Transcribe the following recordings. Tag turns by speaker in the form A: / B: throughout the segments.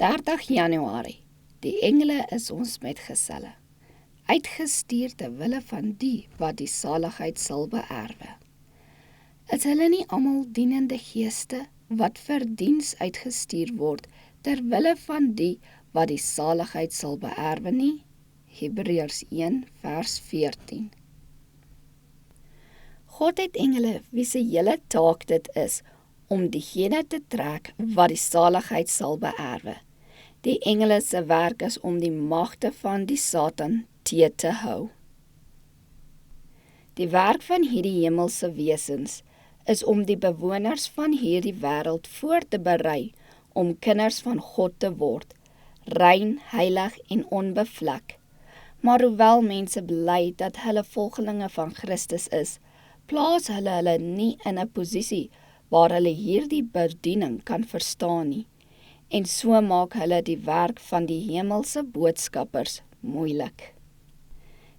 A: 30 Januarie. Die engele is ons metgeselle, uitgestuur ter wille van die wat die saligheid sal beerwe. Is hulle nie almal dienende geeste wat vir diens uitgestuur word ter wille van die wat die saligheid sal beerwe nie? Hebreërs 1 vers 14. God het engele wie se hele taak dit is om diegene te trek wat die saligheid sal beerwe. Die engele se werk is om die magte van die Satan te hou. Die werk van hierdie hemelse wesens is om die bewoners van hierdie wêreld voor te berei om kinders van God te word, rein, heilig en onbevlek. Maar hoewel mense bely dat hulle volgelinge van Christus is, plaas hulle nie in 'n posisie waar hulle hierdie bediening kan verstaan nie, en so maak hulle die werk van die hemelse boodskappers moeilik.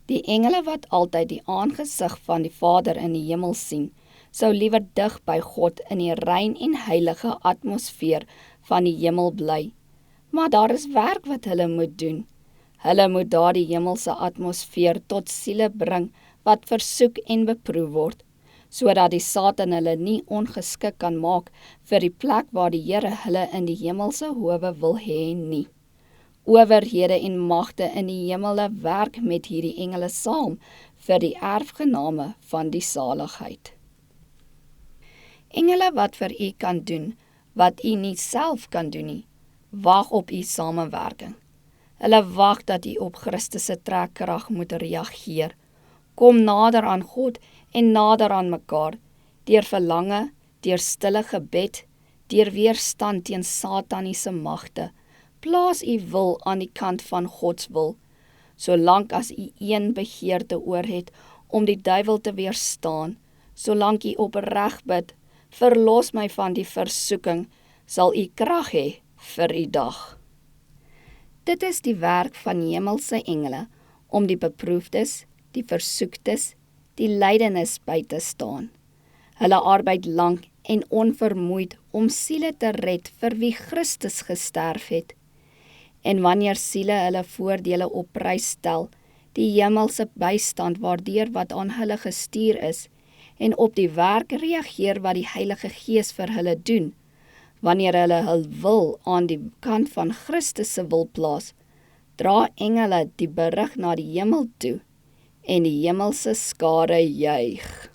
A: Die engele wat altyd die aangesig van die Vader in die hemel sien, sou liewer dig by God in die rein en heilige atmosfeer van die hemel bly. Maar daar is werk wat hulle moet doen. Hulle moet daardie hemelse atmosfeer tot siele bring wat versoek en beproef word, sodat die Satan hulle nie ongeskik kan maak vir die plek waar die Here hulle in die hemelse howe wil hê nie. Owerhede en magte in die hemele werk met hierdie engele saam vir die erfgename van die saligheid. Engele wat vir u kan doen wat u nie self kan doen nie, wag op u samewerking. Hulle wag dat u op Christus se trekkrag moet reageer. Kom nader aan God en nader aan mekaar, deur verlange, deur stille gebed, deur weerstand teen sataniese magte. Plaas u wil aan die kant van Gods wil, solank as u een begeerte oor het om die duiwel te weerstaan, solank u opreg bid, verlos my van die versoeking, sal u krag hê vir u dag. Dit is die werk van hemelse engele, om die beproefdes, die versoektes, die lydenis by te staan. Hulle arbeid lank en onvermoeid om siele te red vir wie Christus gesterf het. En wanneer siele hulle voordele op prys stel, die hemelse bystand waardeur wat aan hulle gestuur is, en op die werk reageer wat die Heilige Gees vir hulle doen, wanneer hulle hul wil aan die kant van Christus se wil plaas, dra engele die berig na die hemel toe, en die hemelse skare juig.